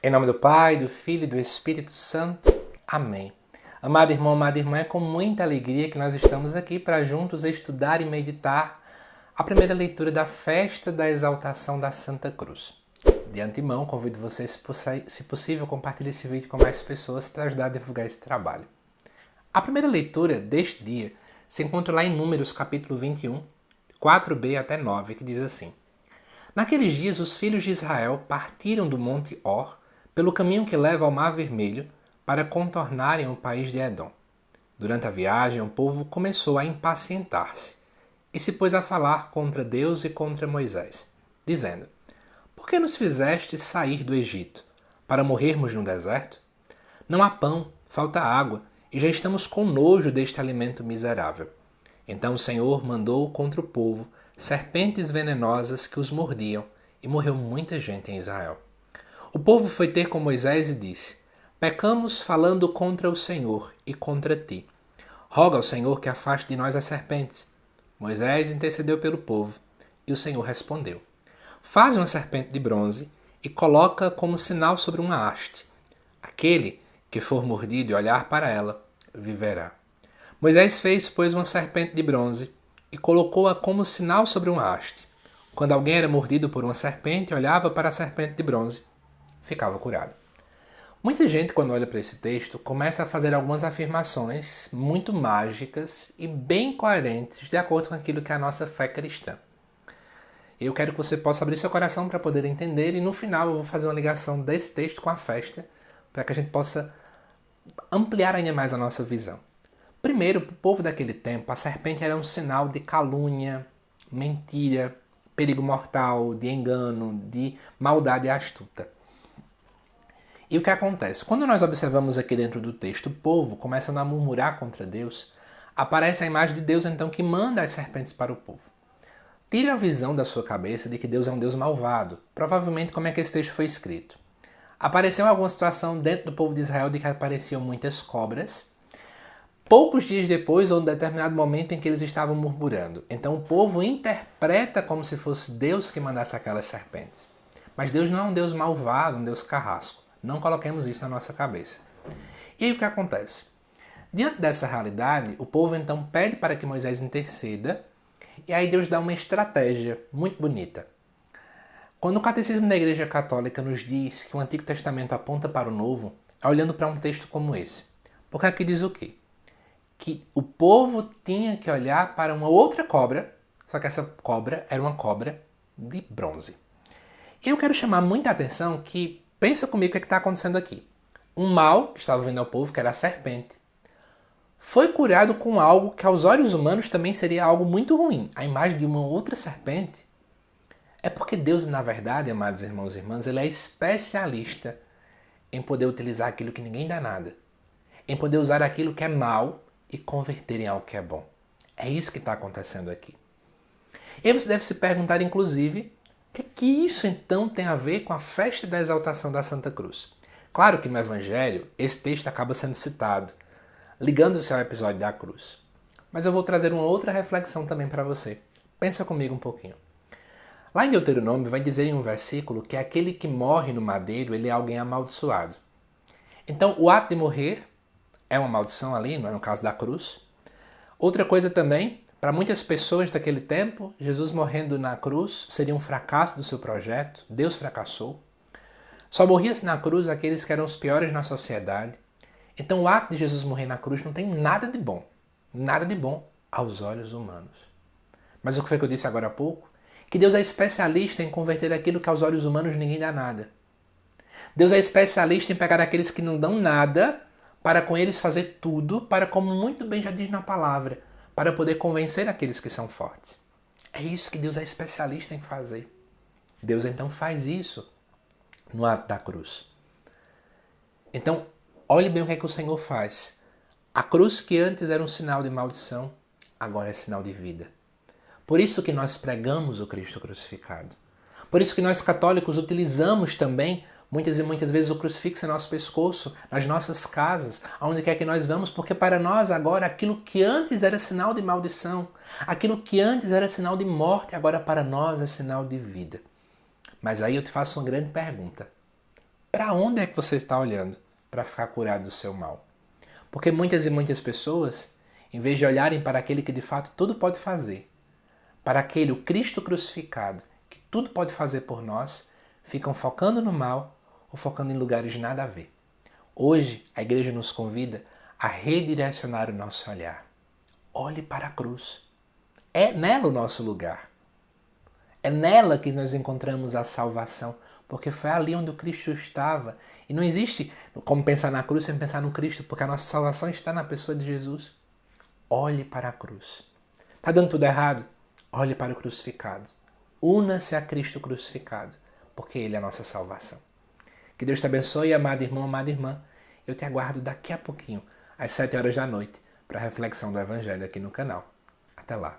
Em nome do Pai, do Filho e do Espírito Santo. Amém. Amado irmão, amada irmã, é com muita alegria que nós estamos aqui para juntos estudar e meditar a primeira leitura da festa da exaltação da Santa Cruz. De antemão, convido você, se possível, compartilhe esse vídeo com mais pessoas para ajudar a divulgar esse trabalho. A primeira leitura deste dia se encontra lá em Números capítulo 21, 4b até 9, que diz assim: Naqueles dias os filhos de Israel partiram do monte Or pelo caminho que leva ao Mar Vermelho para contornarem o país de Edom. Durante a viagem, o povo começou a impacientar-se e se pôs a falar contra Deus e contra Moisés, dizendo: Por que nos fizeste sair do Egito, para morrermos no deserto? Não há pão, falta água, e já estamos com nojo deste alimento miserável. Então o Senhor mandou contra o povo serpentes venenosas que os mordiam, e morreu muita gente em Israel. O povo foi ter com Moisés e disse: Pecamos falando contra o Senhor e contra ti. Roga ao Senhor que afaste de nós as serpentes. Moisés intercedeu pelo povo, e o Senhor respondeu: Faz uma serpente de bronze e coloca como sinal sobre uma haste. Aquele que for mordido e olhar para ela, viverá. Moisés fez, pois, uma serpente de bronze e colocou-a como sinal sobre uma haste. Quando alguém era mordido por uma serpente e olhava para a serpente de bronze, ficava curado. Muita gente, quando olha para esse texto, começa a fazer algumas afirmações muito mágicas e bem coerentes de acordo com aquilo que é a nossa fé cristã. Eu quero que você possa abrir seu coração para poder entender e no final eu vou fazer uma ligação desse texto com a festa para que a gente possa ampliar ainda mais a nossa visão. Primeiro, para o povo daquele tempo, a serpente era um sinal de calúnia, mentira, perigo mortal, de engano, de maldade astuta. E o que acontece? Quando nós observamos aqui dentro do texto o povo começando a murmurar contra Deus, aparece a imagem de Deus então que manda as serpentes para o povo. Tire a visão da sua cabeça de que Deus é um Deus malvado. Provavelmente como é que esse texto foi escrito. Apareceu alguma situação dentro do povo de Israel de que apareciam muitas cobras. Poucos dias depois, ou em determinado momento em que eles estavam murmurando. Então o povo interpreta como se fosse Deus que mandasse aquelas serpentes. Mas Deus não é um Deus malvado, um Deus carrasco. Não coloquemos isso na nossa cabeça. E aí o que acontece? Diante dessa realidade, o povo então pede para que Moisés interceda, e aí Deus dá uma estratégia muito bonita. Quando o Catecismo da Igreja Católica nos diz que o Antigo Testamento aponta para o Novo, é olhando para um texto como esse. Porque aqui diz o quê? Que o povo tinha que olhar para uma outra cobra, só que essa cobra era uma cobra de bronze. E eu quero chamar muita atenção que, pensa comigo o que está acontecendo aqui. Um mal que estava vindo ao povo, que era a serpente, foi curado com algo que aos olhos humanos também seria algo muito ruim. A imagem de uma outra serpente. É porque Deus, na verdade, amados irmãos e irmãs, ele é especialista em poder utilizar aquilo que ninguém dá nada. Em poder usar aquilo que é mal e converter em algo que é bom. É isso que está acontecendo aqui. E aí você deve se perguntar, inclusive, o que isso então tem a ver com a festa da exaltação da Santa Cruz? Claro que no Evangelho esse texto acaba sendo citado, ligando-se ao episódio da cruz. Mas eu vou trazer uma outra reflexão também para você. Pensa comigo um pouquinho. Lá em Deuteronômio vai dizer em um versículo que aquele que morre no madeiro, ele é alguém amaldiçoado. Então o ato de morrer é uma maldição ali, no caso da cruz. Outra coisa também, para muitas pessoas daquele tempo, Jesus morrendo na cruz seria um fracasso do seu projeto, Deus fracassou. Só morria-se na cruz aqueles que eram os piores na sociedade. Então o ato de Jesus morrer na cruz não tem nada de bom aos olhos humanos. Mas o que foi que eu disse agora há pouco? Que Deus é especialista em converter aquilo que aos olhos humanos ninguém dá nada. Deus é especialista em pegar aqueles que não dão nada para com eles fazer tudo, para, como muito bem já diz na palavra, para poder convencer aqueles que são fortes. É isso que Deus é especialista em fazer. Deus então faz isso no ato da cruz. Então, olhe bem o que é que o Senhor faz. A cruz que antes era um sinal de maldição, agora é sinal de vida. Por isso que nós pregamos o Cristo crucificado. Por isso que nós católicos utilizamos também muitas e muitas vezes o crucifixo em nosso pescoço, nas nossas casas, aonde quer que nós vamos, porque para nós agora aquilo que antes era sinal de maldição, aquilo que antes era sinal de morte, agora para nós é sinal de vida. Mas aí eu te faço uma grande pergunta. para onde é que você está olhando para ficar curado do seu mal? Porque muitas e muitas pessoas, em vez de olharem para aquele que de fato tudo pode fazer, para aquele, o Cristo crucificado, que tudo pode fazer por nós, ficam focando no mal ou focando em lugares nada a ver. Hoje, a igreja nos convida a redirecionar o nosso olhar. Olhe para a cruz. É nela o nosso lugar. É nela que nós encontramos a salvação, porque foi ali onde o Cristo estava. E não existe como pensar na cruz sem pensar no Cristo, porque a nossa salvação está na pessoa de Jesus. Olhe para a cruz. Está dando tudo errado? Olhe para o crucificado. Una-se a Cristo crucificado, porque Ele é a nossa salvação. Que Deus te abençoe, amado irmão, amada irmã. Eu te aguardo daqui a pouquinho, às 7 horas da noite, para a reflexão do Evangelho aqui no canal. Até lá.